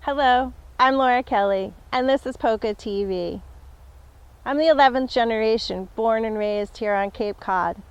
Hello, I'm Laura Kelly, and this is POCCA TV. I'm the 11th generation born and raised here on Cape Cod.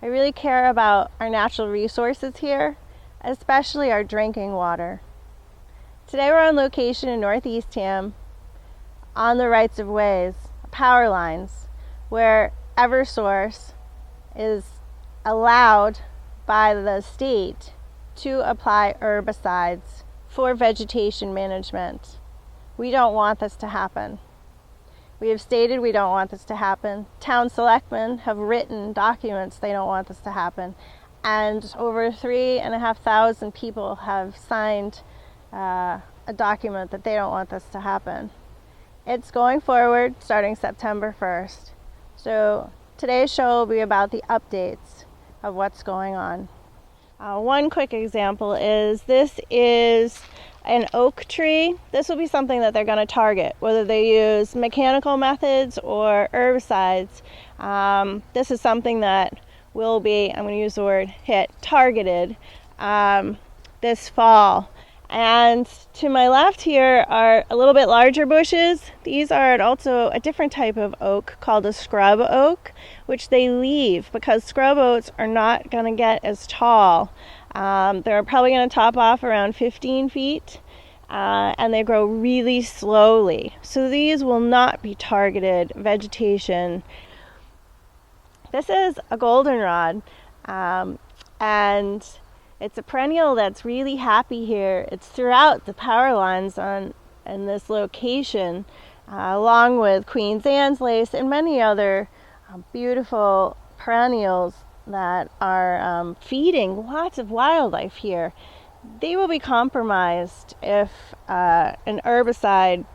I really care about our natural resources here, especially our drinking water. Today we're on location in Northeast Ham on the rights of ways, power lines, where Eversource is allowed by the state to apply herbicides for vegetation management. We don't want this to happen. We have stated we don't want this to happen. Town selectmen have written documents they don't want this to happen. And over 3,500 people have signed a document that they don't want this to happen. It's going forward starting September 1st. So today's show will be about the updates of what's going on. One quick example is this is an oak tree. This will be something that they're going to target, whether they use mechanical methods or herbicides. This is something that will be, I'm going to use the word targeted this fall. And to my left here are a little bit larger bushes. These are also a different type of oak called a scrub oak, which they leave because scrub oaks are not going to get as tall. They're probably going to top off around 15 feet, and they grow really slowly. So these will not be targeted vegetation. This is a goldenrod, and it's a perennial that's really happy here. It's throughout the power lines in this location, along with Queen's Anne's lace and many other beautiful perennials that are feeding lots of wildlife here. They will be compromised if an herbicide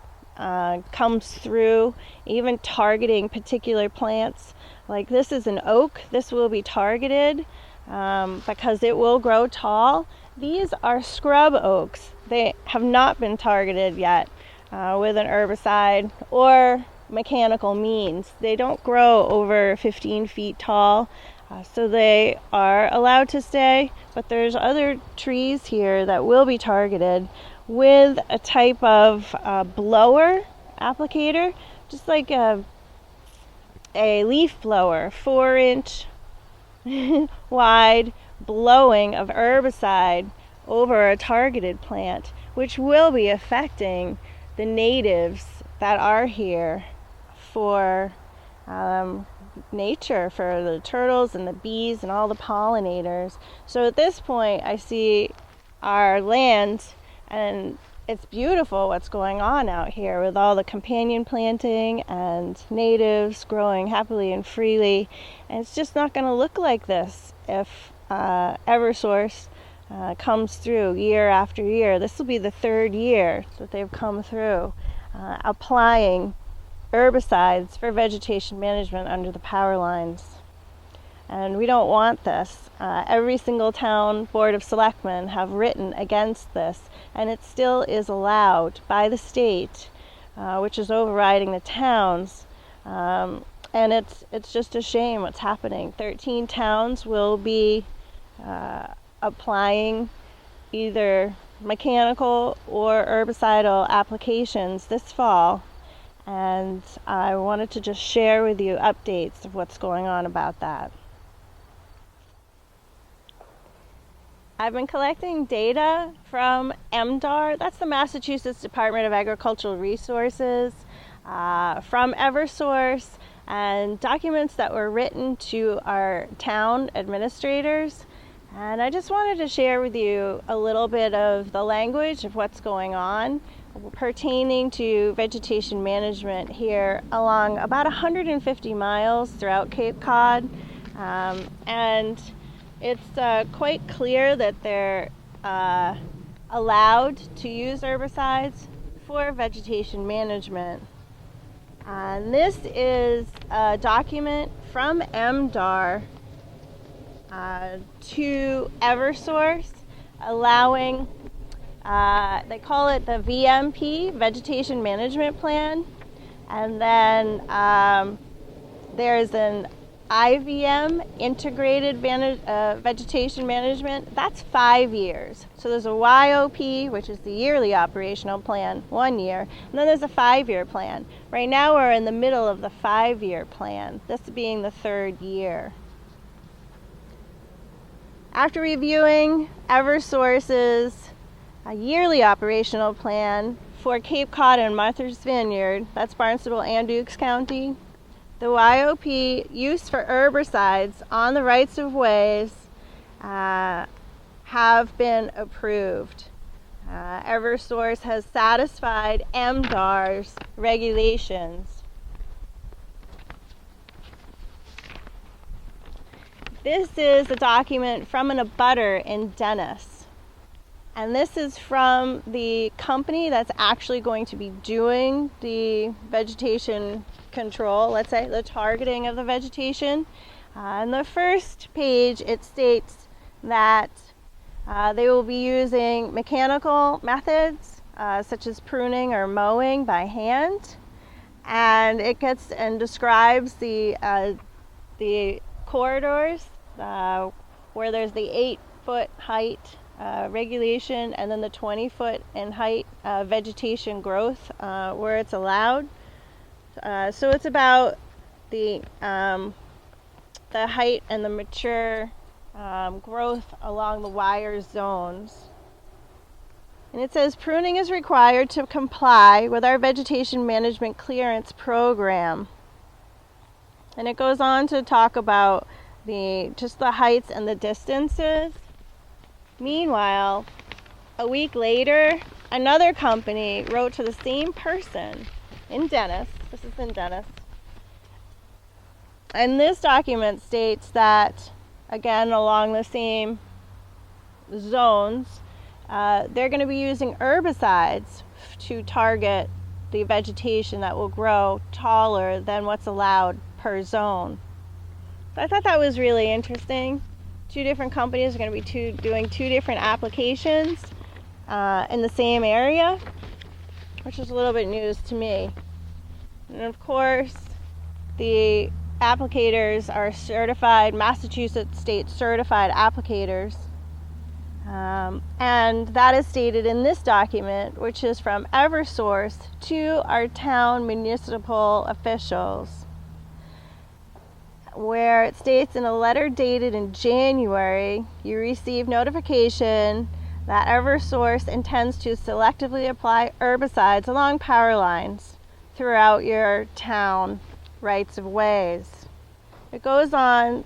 comes through, even targeting particular plants. Like this is an oak, this will be targeted because it will grow tall. These are scrub oaks. They have not been targeted yet with an herbicide or mechanical means. They don't grow over 15 feet tall, so they are allowed to stay, but there's other trees here that will be targeted with a type of blower applicator, just like a leaf blower, 4-inch wide blowing of herbicide over a targeted plant, which will be affecting the natives that are here for nature, for the turtles and the bees and all the pollinators. So at this point I see our land, and it's beautiful what's going on out here with all the companion planting and natives growing happily and freely. And it's just not going to look like this if Eversource comes through year after year. This will be the third year that they've come through applying herbicides for vegetation management under the power lines. And we don't want this. Every single town board of selectmen have written against this, and it still is allowed by the state, which is overriding the towns. And it's just a shame what's happening. 13 towns will be applying either mechanical or herbicidal applications this fall. And I wanted to just share with you updates of what's going on about that. I've been collecting data from MDAR, that's the Massachusetts Department of Agricultural Resources, from Eversource, and documents that were written to our town administrators. And I just wanted to share with you a little bit of the language of what's going on pertaining to vegetation management here along about 150 miles throughout Cape Cod. And it's quite clear that they're allowed to use herbicides for vegetation management. And this is a document from MDAR to Eversource allowing, they call it the VMP, Vegetation Management Plan, and then there's an IVM, Integrated Vegetation Management, that's 5 years. So there's a YOP, which is the yearly operational plan, 1 year, and then there's a 5-year plan. Right now we're in the middle of the 5-year plan, this being the 3rd year. After reviewing Eversource's yearly operational plan for Cape Cod and Martha's Vineyard, that's Barnstable and Dukes County, the YOP use for herbicides on the rights of ways have been approved. Eversource has satisfied MDAR's regulations. This is a document from an abutter in Dennis. And this is from the company that's actually going to be doing the vegetation control, let's say, the targeting of the vegetation. On the first page, it states that they will be using mechanical methods, such as pruning or mowing by hand. And it gets and describes the corridors where there's the 8-foot height regulation and then the 20-foot in height vegetation growth where it's allowed. So it's about the height and the mature growth along the wire zones. And it says pruning is required to comply with our vegetation management clearance program. And it goes on to talk about just the heights and the distances. Meanwhile, a week later, another company wrote to the same person in Dennis. This is in Dennis. And this document states that, again, along the same zones, they're going to be using herbicides to target the vegetation that will grow taller than what's allowed per zone. So I thought that was really interesting. 2 different companies are going to be doing 2 different applications in the same area, which is a little bit news to me. And of course, the applicators are certified, Massachusetts state certified applicators. And that is stated in this document, which is from Eversource to our town municipal officials, where it states in a letter dated in January, you receive notification that Eversource intends to selectively apply herbicides along power lines throughout your town rights of ways. It goes on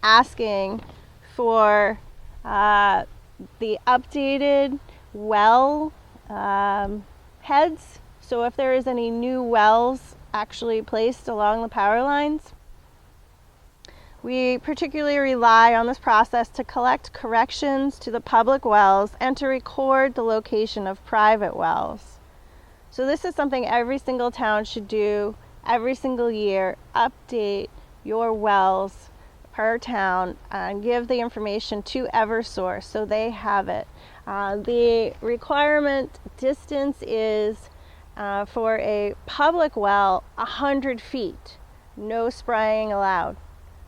asking for the updated well heads. So if there is any new wells actually placed along the power lines, we particularly rely on this process to collect corrections to the public wells and to record the location of private wells. So this is something every single town should do every single year. Update your wells per town and give the information to Eversource so they have it. The requirement distance is for a public well 100 feet, no spraying allowed.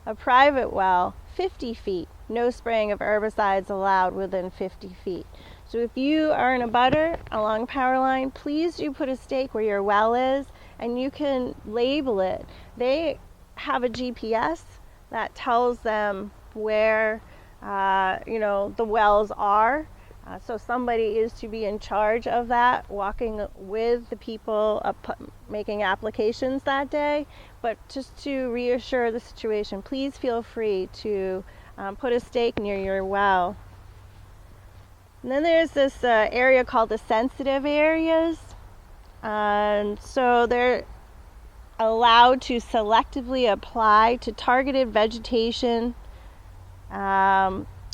A private well, 50 feet, no spraying of herbicides allowed within 50 feet. So if you are in a abutter along power line, please do put a stake where your well is, and you can label it. They have a GPS that tells them where the wells are. So somebody is to be in charge of that, walking with the people making applications that day. But just to reassure the situation, please feel free to put a stake near your well. And then there's this area called the sensitive areas. And so they're allowed to selectively apply to targeted vegetation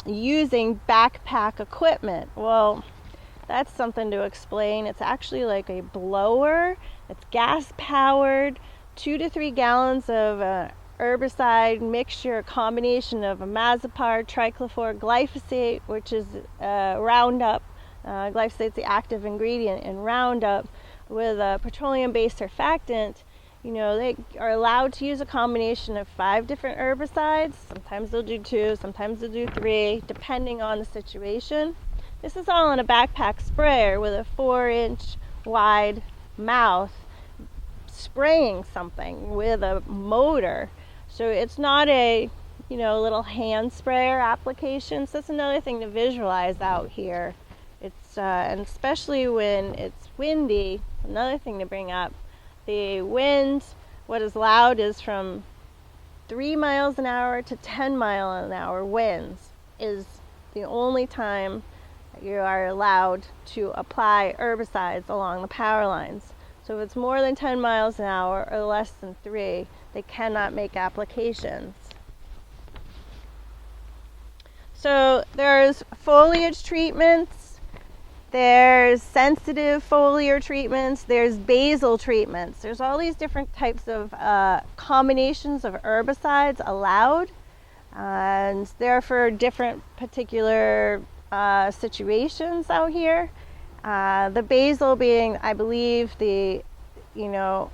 using backpack equipment. Well, that's something to explain. It's actually like a blower. It's gas powered, 2 to 3 gallons of herbicide mixture, a combination of imazapyr, triclofor, glyphosate, which is Roundup. Glyphosate's the active ingredient in Roundup, with a petroleum-based surfactant. they are allowed to use a combination of 5 different herbicides. Sometimes they'll do 2, sometimes they'll do 3, depending on the situation. This is all in a backpack sprayer with a 4-inch wide mouth, spraying something with a motor. So it's not a, little hand sprayer application. So that's another thing to visualize out here. It's and especially when it's windy, another thing to bring up. The wind, what is allowed is from 3 miles an hour to 10 mile an hour winds is the only time you are allowed to apply herbicides along the power lines. So if it's more than 10 miles an hour or less than 3, they cannot make applications. So there's foliage treatments, there's sensitive foliar treatments, there's basal treatments. There's all these different types of combinations of herbicides allowed, and they're for different particular situations out here. The basal being, I believe, the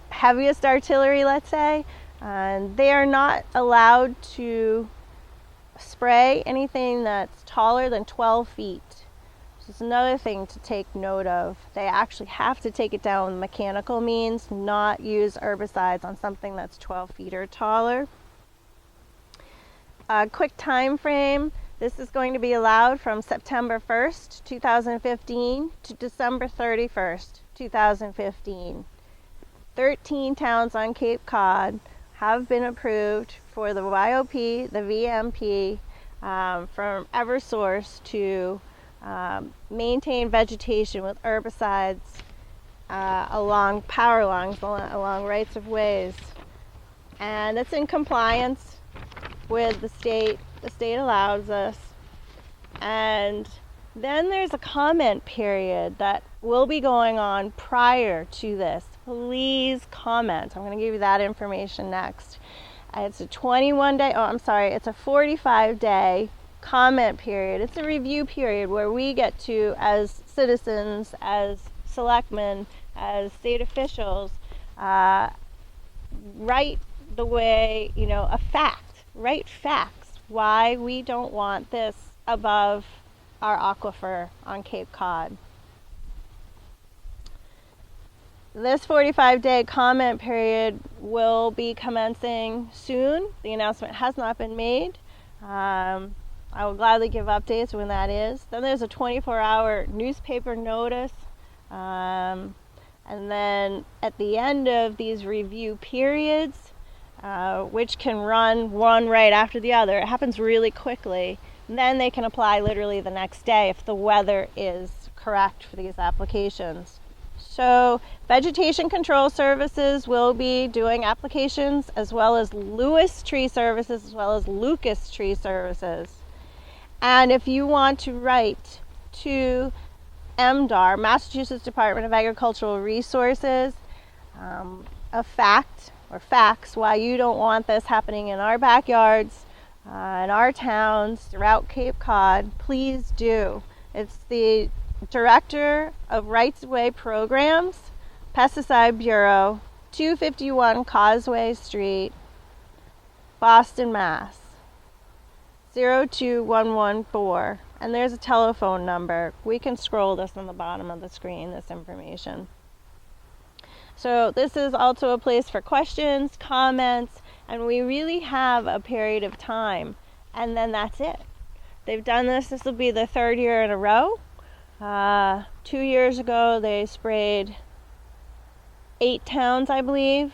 heaviest artillery, let's say, and they are not allowed to spray anything that's taller than 12 feet. So it's another thing to take note of. They actually have to take it down with mechanical means, not use herbicides on something that's 12 feet or taller. Quick time frame. This is going to be allowed from September 1st, 2015 to December 31st, 2015. 13 towns on Cape Cod have been approved for the YOP, the VMP, from Eversource to maintain vegetation with herbicides along power lines, along rights of ways. And it's in compliance with the state. The state allows us. And then there's a comment period that will be going on prior to this. Please comment. I'm going to give you that information next. It's a 45-day comment period. It's a review period where we get to, as citizens, as selectmen, as state officials, write the way, write facts why we don't want this above our aquifer on Cape Cod. This 45-day comment period will be commencing soon. The announcement has not been made. I will gladly give updates when that is. Then there's a 24-hour newspaper notice. And then at the end of these review periods, which can run one right after the other, it happens really quickly. And then they can apply literally the next day if the weather is correct for these applications. So Vegetation Control Services will be doing applications, as well as Lewis Tree Services, as well as Lucas Tree Services. And if you want to write to MDAR, Massachusetts Department of Agricultural Resources, a fact or facts why you don't want this happening in our backyards, in our towns, throughout Cape Cod, please do. It's the Director of Rights of Way Programs, Pesticide Bureau, 251 Causeway Street, Boston, Mass. 02114. And there's a telephone number. We can scroll this on the bottom of the screen, this information. So this is also a place for questions, comments, and we really have a period of time. And then that's it. They've done this. This will be the 3rd year in a row. 2 years ago, they sprayed 8 towns, I believe,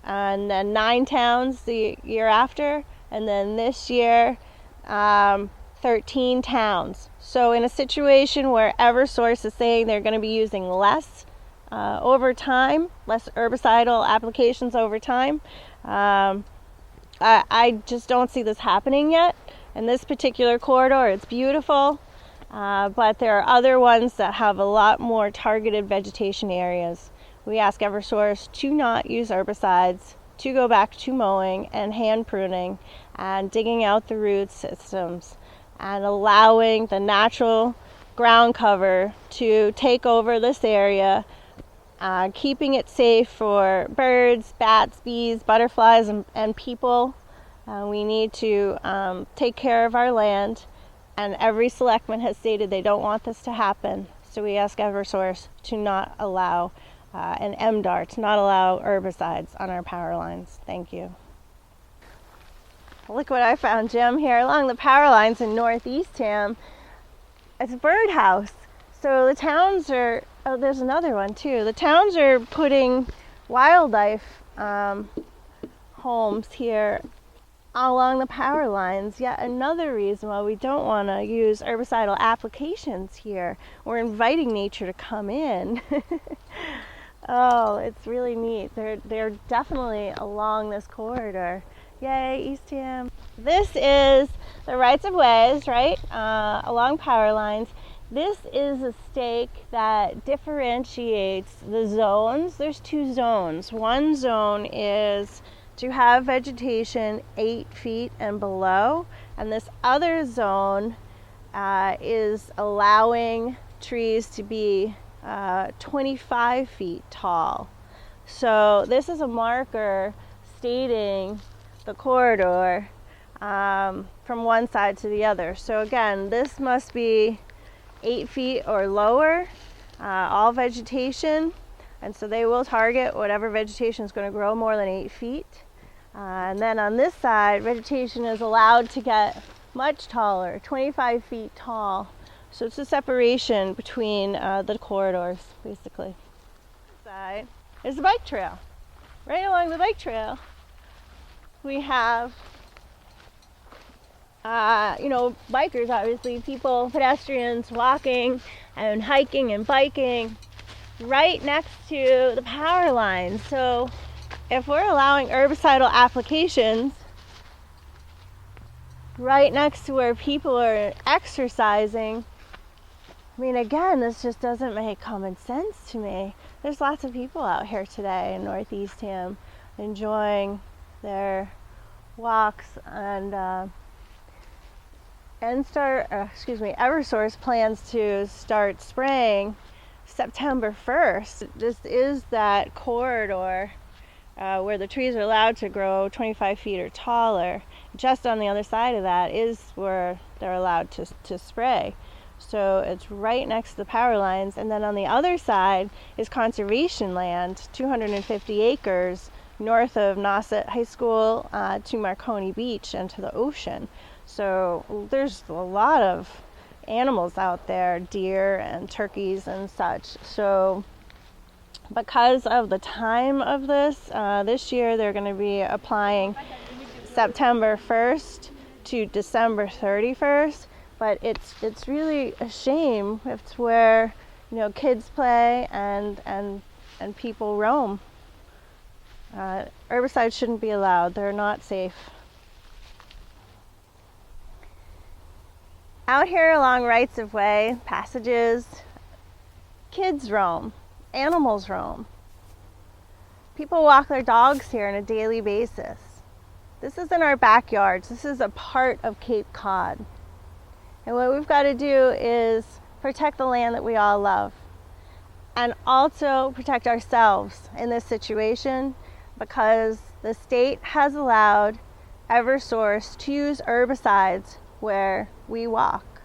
and then 9 towns the year after, and then this year, 13 towns. So in a situation where Eversource is saying they're going to be using less over time, less herbicidal applications over time, I just don't see this happening yet. In this particular corridor, it's beautiful. But there are other ones that have a lot more targeted vegetation areas. We ask Eversource to not use herbicides, to go back to mowing and hand pruning and digging out the root systems and allowing the natural ground cover to take over this area keeping it safe for birds, bats, bees, butterflies, and people. We need to take care of our land, and every selectman has stated they don't want this to happen. So we ask Eversource to not allow an MDAR, to not allow herbicides on our power lines. Thank you. Look what I found, Jim, here along the power lines in Northeastham. It's a birdhouse. So the towns are, oh, there's another one too. The towns are putting wildlife homes here along the power lines. Yet another reason why we don't want to use herbicidal applications here. We're inviting nature to come in. Oh, it's really neat. They're definitely along this corridor. Yay, Eastham. This is the rights of ways, right, along power lines. This is a stake that differentiates the zones. There's two zones. One zone is to have vegetation 8 feet and below, and this other zone is allowing trees to be 25 feet tall. So this is a marker stating the corridor from one side to the other. So again, this must be 8 feet or lower, all vegetation, and so they will target whatever vegetation is going to grow more than 8 feet. And then on this side, vegetation is allowed to get much taller, 25 feet tall. So it's a separation between the corridors, basically. This side is the bike trail. Right along the bike trail, we have bikers, obviously, people, pedestrians walking and hiking and biking right next to the power lines. So if we're allowing herbicidal applications right next to where people are exercising, I mean, again, this just doesn't make common sense to me. There's lots of people out here today in Northeastham enjoying their walks, and Eversource plans to start spraying September 1st. This is that corridor where the trees are allowed to grow 25 feet or taller. Just on the other side of that is where they're allowed to spray. So it's right next to the power lines, and then on the other side is conservation land, 250 acres north of Nauset High School to Marconi Beach and to the ocean. So there's a lot of animals out there, deer and turkeys and such. So because of the time of this, this year they're going to be applying September 1st to December 31st. But it's really a shame. It's where, you know, kids play and people roam. Herbicides shouldn't be allowed. They're not safe. Out here along rights of way, passages, kids roam, animals roam. People walk their dogs here on a daily basis. This isn't our backyards. This is a part of Cape Cod. And what we've got to do is protect the land that we all love, and also protect ourselves in this situation, because the state has allowed Eversource to use herbicides where we walk.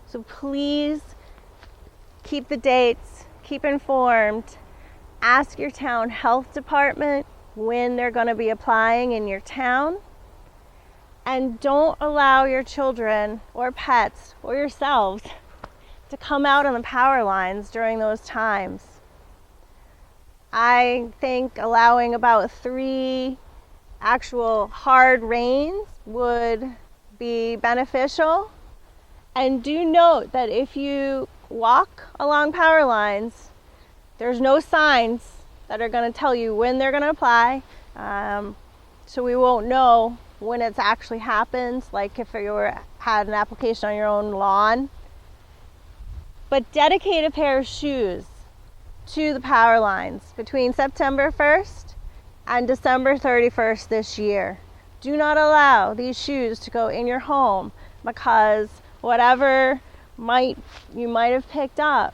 So please keep the dates, keep informed, ask your town health department when they're going to be applying in your town. And don't allow your children or pets or yourselves to come out on the power lines during those times. I think allowing about 3 actual hard rains would be beneficial. And do note that if you walk along power lines, there's no signs that are going to tell you when they're going to apply. So we won't know when it's actually happened, like if you had an application on your own lawn. But dedicate a pair of shoes to the power lines between September 1st and December 31st this year. Do not allow these shoes to go in your home, because whatever you might have picked up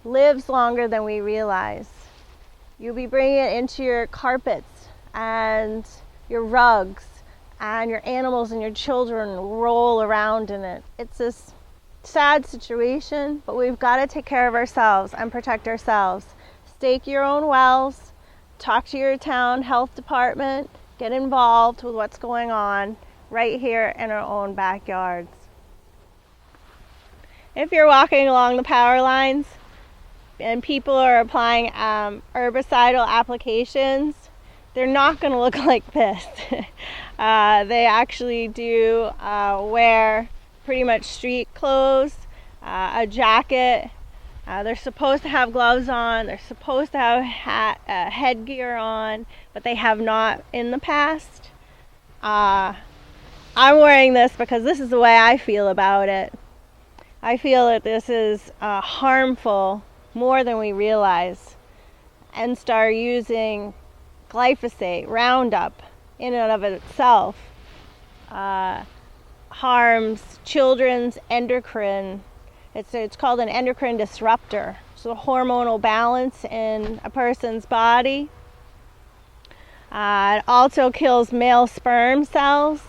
lives longer than we realize. You'll be bringing it into your carpets and your rugs, and your animals and your children roll around in it. It's this sad situation, but we've got to take care of ourselves and protect ourselves. Stake your own wells, talk to your town health department, get involved with what's going on right here in our own backyards. If you're walking along the power lines and people are applying herbicidal applications, they're not going to look like this. They actually do wear pretty much street clothes, a jacket. They're supposed to have gloves on. They're supposed to have headgear on, but they have not in the past. I'm wearing this because this is the way I feel about it. I feel that this is harmful more than we realize. NSTAR using glyphosate, Roundup, in and of itself, harms children's endocrine. It's called an endocrine disruptor. So the hormonal balance in a person's body. It also kills male sperm cells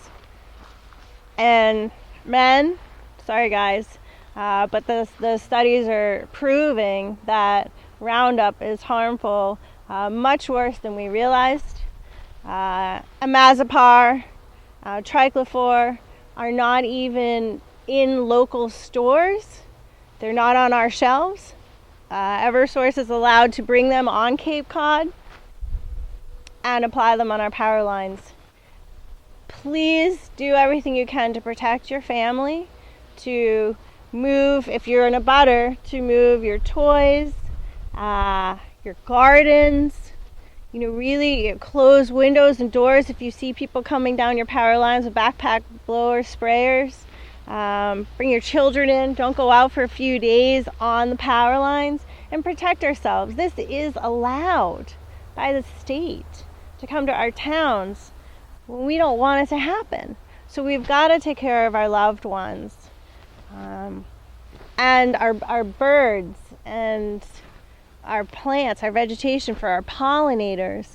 and men. Sorry guys, but the studies are proving that Roundup is harmful, much worse than we realized. Amazepar, triclofor are not even in local stores. They're not on our shelves. Eversource is allowed to bring them on Cape Cod and apply them on our power lines. Please do everything you can to protect your family, to move, if you're in a butter, to move your toys, your gardens, really close windows and doors if you see people coming down your power lines with backpack blower sprayers. Bring your children in. Don't go out for a few days on the power lines, and protect ourselves. This is allowed by the state to come to our towns when we don't want it to happen. So we've got to take care of our loved ones, and our birds and our plants, our vegetation, for our pollinators.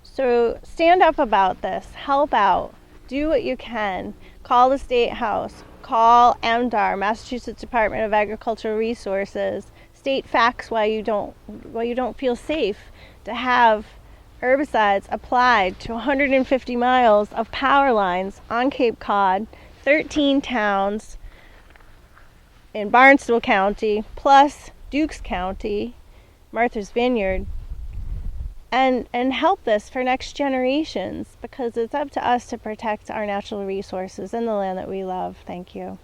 So stand up about this, help out, do what you can. Call the State House, call MDAR, Massachusetts Department of Agricultural Resources. State facts why you don't feel safe to have herbicides applied to 150 miles of power lines on Cape Cod, 13 towns in Barnstable County, plus Dukes County, Martha's Vineyard, and help this for next generations, because it's up to us to protect our natural resources and the land that we love. Thank you.